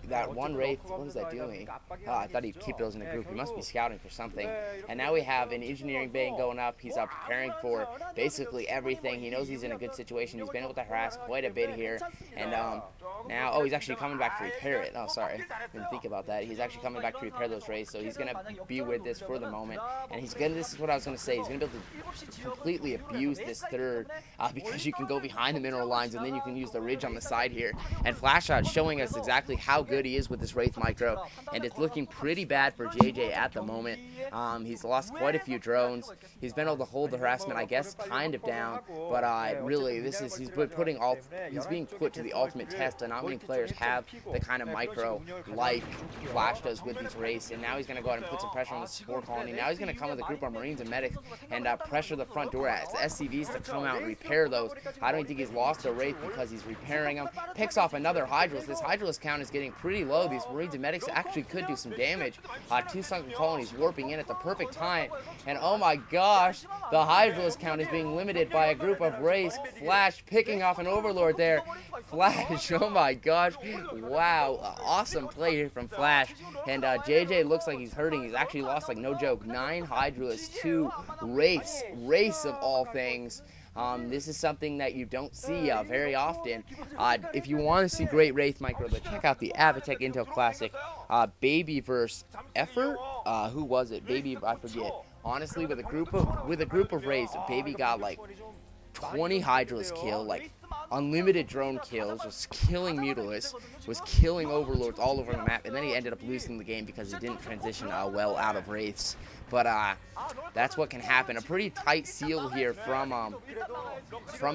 that one Wraith, what is that doing? Oh, I thought he'd keep those in a group. He must be scouting for something. And now we have an engineering bane going up. He's preparing for basically everything. He knows he's in a good situation. He's been able to harass quite a bit here. And now, oh, he's actually coming back to repair it. Oh, sorry. Didn't think about that. He's actually coming back to repair those Wraiths. So he's going to be with this for the moment. And he's going to, this is what I was going to say, he's going to be able to completely abuse this third because you can go behind the mineral lines and then you can use the ridge on the side here. And Flashshot showing us exactly how good he is with this Wraith Micro, and it's looking pretty bad for JJ at the moment. He's lost quite a few drones. He's been able to hold the harassment, I guess, kind of down, but really, he's being put to the ultimate test, and not many players have the kind of micro like Flash does with these Wraiths. And now he's going to go ahead and put some pressure on the support colony. Now he's going to come with a group of Marines and medics and pressure the front door as the SCVs to come out and repair those. I don't think he's lost a Wraith because he's repairing them. Picks off another Hydralisk. This Hydralisk count is getting pretty low. These Marines and medics actually could do some damage. Two sunken colonies warping in at the perfect time. And oh my gosh, the Hydralisk count is being limited by a group of Wraiths. Flash picking off an Overlord there. Flash, oh my gosh. Wow, awesome play here from Flash. And JJ looks like he's hurting. He's actually lost, like, no joke, 9 Hydralisks, 2 Wraiths. Race of all things. This is something that you don't see very often. If you want to see great Wraith Micro, check out the Avatech Intel Classic. Baby versus Effort. Who was it? Baby, I forget. Honestly, with a group of Wraiths, Baby got like 20 Hydralisk kill, like unlimited drone kills, was killing Mutalisks, was killing Overlords all over the map, and then he ended up losing the game because he didn't transition well out of Wraiths. But that's what can happen. A pretty tight seal here from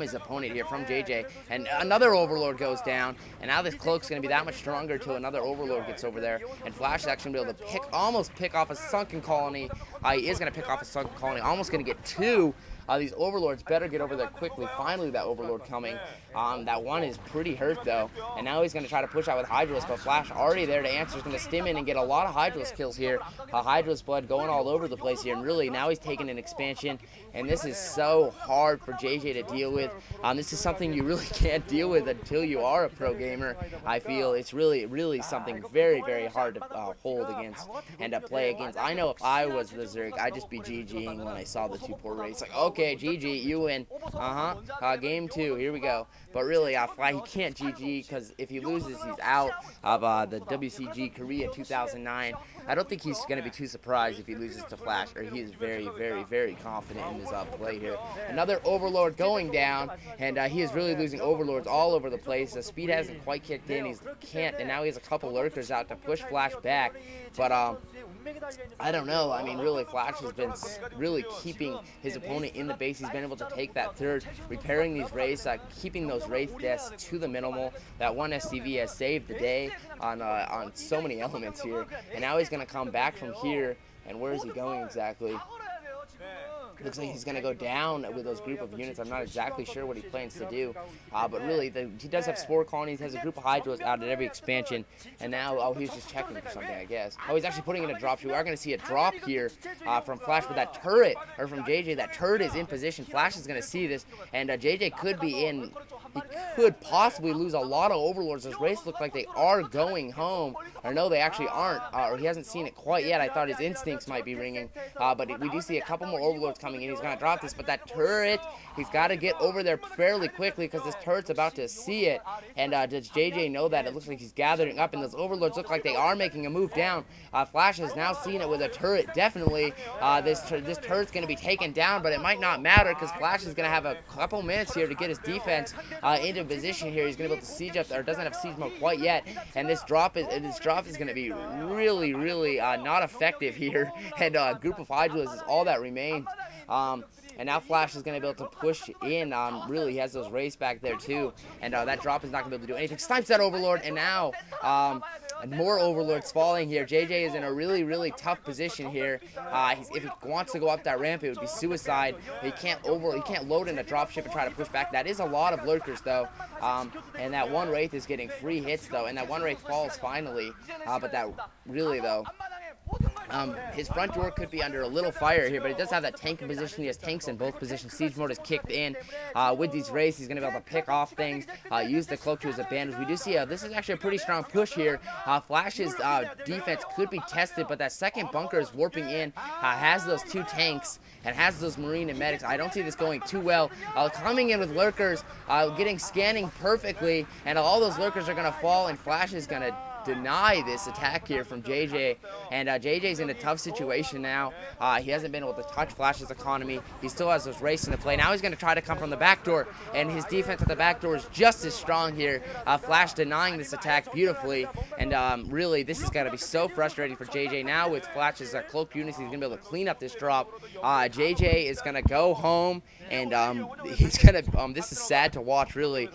his opponent here, from JJ. And another Overlord goes down, and now this cloak's going to be that much stronger until another Overlord gets over there. And Flash is actually going to be able to almost pick off a sunken colony. He is going to pick off a sunken colony, almost going to get 2. These Overlords better get over there quickly. Finally, that Overlord coming. That one is pretty hurt, though. And now he's going to try to push out with Hydralisk, but Flash already there to answer. He's going to stim in and get a lot of Hydralisk kills here. Hydralisk blood going all over the place here. And really, now he's taking an expansion. And this is so hard for JJ to deal with. This is something you really can't deal with until you are a pro gamer. I feel it's really, really something very, very hard to hold against and to play against. I know if I was the Zerg, I'd just be GGing when I saw the 2 poor Wraiths. Like, okay, GG, you win. Game 2, here we go. But really, he can't GG because if he loses, he's out of the WCG Korea 2009. I don't think he's going to be too surprised if he loses to Flash, or he is very, very, very confident in his play here. Another Overlord going down, and he is really losing Overlords all over the place. The speed hasn't quite kicked in. And now he has a couple Lurkers out to push Flash back. But I don't know. I mean, really, Flash has been really keeping his opponent in the base. He's been able to take that third, repairing these Wraiths, keeping those Wraith deaths to the minimal. That one SCV has saved the day on so many elements here. And now he's going to come back from here. And where is he going exactly? Looks like he's going to go down with those group of units. I'm not exactly sure what he plans to do. But really, he does have Spore Colonies, has a group of Hydras out at every expansion. And now, oh, he's just checking for something, I guess. Oh, he's actually putting in a drop. We are going to see a drop here from Flash with that turret, or from JJ. That turret is in position. Flash is going to see this, and JJ could be in. He could possibly lose a lot of Overlords. Those Wraiths look like they are going home. Or no, they actually aren't. Or he hasn't seen it quite yet. I thought his instincts might be ringing. But we do see a couple more Overlords coming in. He's going to drop this. But that turret, he's got to get over there fairly quickly because this turret's about to see it. And does JJ know that? It looks like he's gathering up. And those Overlords look like they are making a move down. Flash has now seen it with a turret. Definitely, this turret's going to be taken down. But it might not matter because Flash is going to have a couple minutes here to get his defense into position here. He's going to be able to siege up there. Doesn't have siege mode quite yet, and this drop is going to be really, really not effective here. And a group of Hydras is all that remains. And now Flash is going to be able to push in. Really, he has those Wraiths back there too, and that drop is not going to be able to do anything. Snipes that Overlord, and now more Overlords falling here. JJ is in a really, really tough position here. If he wants to go up that ramp, it would be suicide. He can't load in a dropship and try to push back. That is a lot of Lurkers though, and that one Wraith is getting free hits though, and that one Wraith falls finally. But that really though, His front door could be under a little fire here, but he does have that tank in position. He has tanks in both positions. Siege mode is kicked in. With these raids, he's going to be able to pick off things, use the cloak to his advantage. We do see this is actually a pretty strong push here. Flash's defense could be tested, but that second bunker is warping in, has those 2 tanks, and has those marine and medics. I don't see this going too well. Coming in with lurkers, getting scanning perfectly, and all those lurkers are going to fall, and Flash is going to deny this attack here from JJ, and JJ's in a tough situation now. He hasn't been able to touch Flash's economy. He still has those racing to play. Now he's going to try to come from the back door, and his defense at the back door is just as strong here. Flash denying this attack beautifully, and really this is going to be so frustrating for JJ now with Flash's cloak units. He's going to be able to clean up this drop. JJ is going to go home, and he's going to, this is sad to watch really.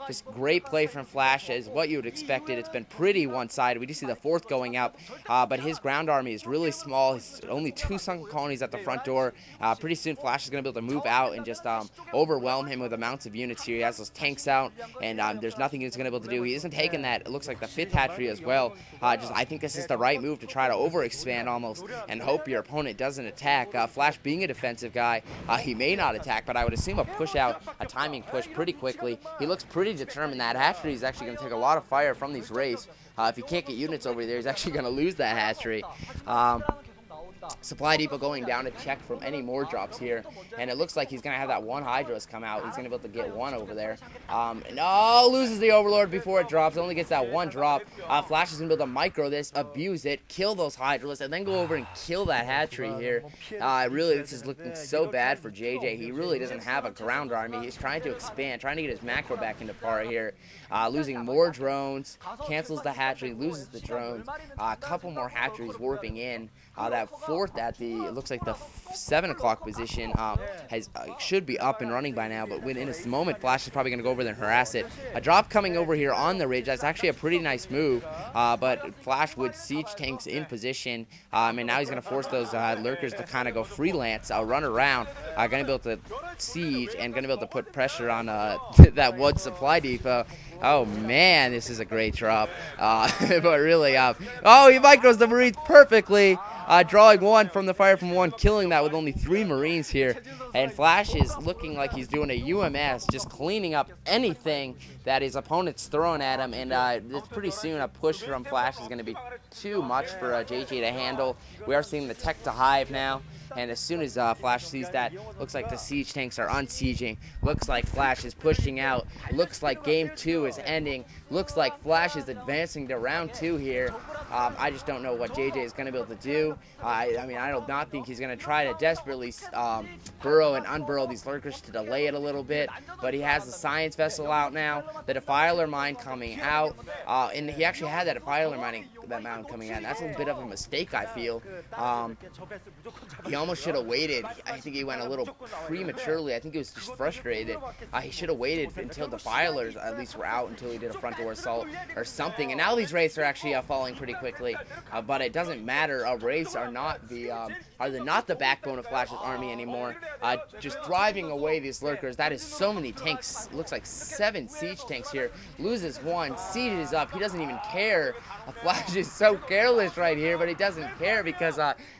Just great play from Flash is what you would expect. It's been pretty one-sided. We do see the 4th going up, but his ground army is really small. He's only 2 sunken colonies at the front door. Pretty soon Flash is going to be able to move out and just overwhelm him with amounts of units here. He has those tanks out, and there's nothing he's going to be able to do. He isn't taking that, it looks like, the 5th hatchery as well. I think this is the right move to try to overexpand almost and hope your opponent doesn't attack. Flash being a defensive guy, he may not attack, but I would assume a push out, a timing push pretty quickly. He looks pretty determined. That hatchery is actually going to take a lot of fire from these raids. If he can't get units over there, he's actually going to lose that hatchery. Supply depot going down to check from any more drops here, and it looks like he's going to have that 1 Hydros come out. He's going to be able to get 1 over there. No, loses the Overlord before it drops. Only gets that 1 drop. Flash is going to be able to micro this, abuse it, kill those Hydros, and then go over and kill that hatchery here. Really, this is looking so bad for JJ. He really doesn't have a ground army. He's trying to expand, trying to get his macro back into par here. Losing more drones, cancels the hatchery, loses the drones. A couple more hatcheries warping in. That 4th at the, it looks like the 7 o'clock position should be up and running by now, but in a moment Flash is probably going to go over there and harass it. A drop coming over here on the ridge. That's actually a pretty nice move, but Flash with siege tanks in position, and now he's going to force those lurkers to kind of go freelance, run around, going to be able to siege and going to be able to put pressure on that 1 supply depot. Oh man, this is a great drop, but really, oh, he micros the Marines perfectly. Drawing 1 from the fire from 1, killing that with only 3 Marines here. And Flash is looking like he's doing a UMS, just cleaning up anything that his opponent's throwing at him. And it's pretty soon a push from Flash is going to be too much for JJ to handle. We are seeing the tech to hive now. And as soon as Flash sees that, looks like the siege tanks are unsieging. Looks like Flash is pushing out. Looks like game 2 is ending. Looks like Flash is advancing to round 2 here. I just don't know what JJ is going to be able to do. I mean, I do not think he's going to try to desperately burrow and unburrow these lurkers to delay it a little bit. But he has the science vessel out now, the defiler mine coming out, and he actually had that defiler mine coming out. That's a bit of a mistake, I feel. He almost should have waited. I think he went a little prematurely. I think he was just frustrated. He should have waited until the defilers at least were out until he did a front door assault or something. And now these raids are actually falling pretty quickly. But it doesn't matter. Raids are not the backbone of Flash's army anymore. Just driving away these lurkers. That is so many tanks. Looks like 7 siege tanks here. Loses 1. Sieges up. He doesn't even care. Flash is so careless right here, but he doesn't care because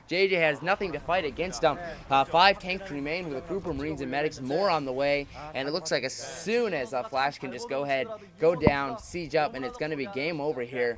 JJ has nothing to fight against him. 5 tanks remain with a group of Marines and medics, more on the way, and it looks like as soon as Flash can just go ahead, go down, siege up, and it's going to be game over here.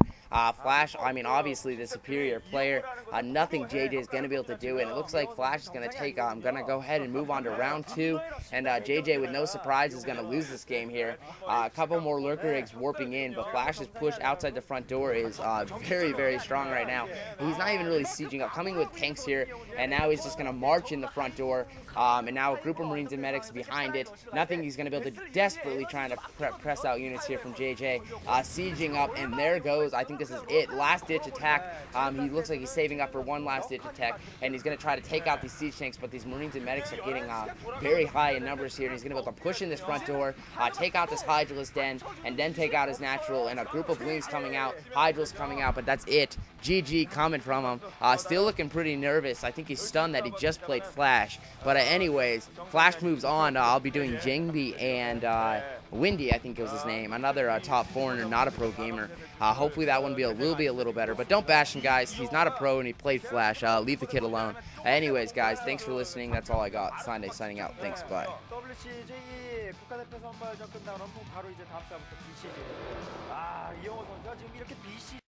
Flash, I mean, obviously the superior player. Nothing JJ is going to be able to do, and it looks like Flash is going to take, going to go ahead and move on to round 2, and JJ, with no surprise, is going to lose this game here. A couple more lurker eggs warping in, but Flash's push outside the front door is very, very strong right now. He's not even really sieging up, coming with tanks here, and now he's just going to march in the front door, and now a group of Marines and medics behind it. Nothing he's going to be able to desperately trying to press out units here from JJ. Sieging up, and there goes, I think this is it, last ditch attack. He looks like he's saving up for one last ditch attack, and he's going to try to take out these siege tanks, but these Marines and medics are getting very high in numbers here, and he's going to be able to push in this front door, take out this Hydralis den, and then take out his natural, and a group of Gleams coming out, Hydralis coming out, but that's it. GG coming from him. Still looking pretty nervous. I think he's stunned that he just played Flash. But anyways, Flash moves on. I'll be doing Jingbi and Windy, I think was his name, another top foreigner, not a pro gamer. Hopefully that one will be a little better, but don't bash him, guys. He's not a pro and he played Flash. Leave the kid alone. Anyways, guys, thanks for listening. That's all I got. Sunday signing out. Thanks, bye. WCG 국가대표 선발전 끝나고 바로 이제 다음 달부터 BCG. 이 영호 선수가 지금 이렇게 BCG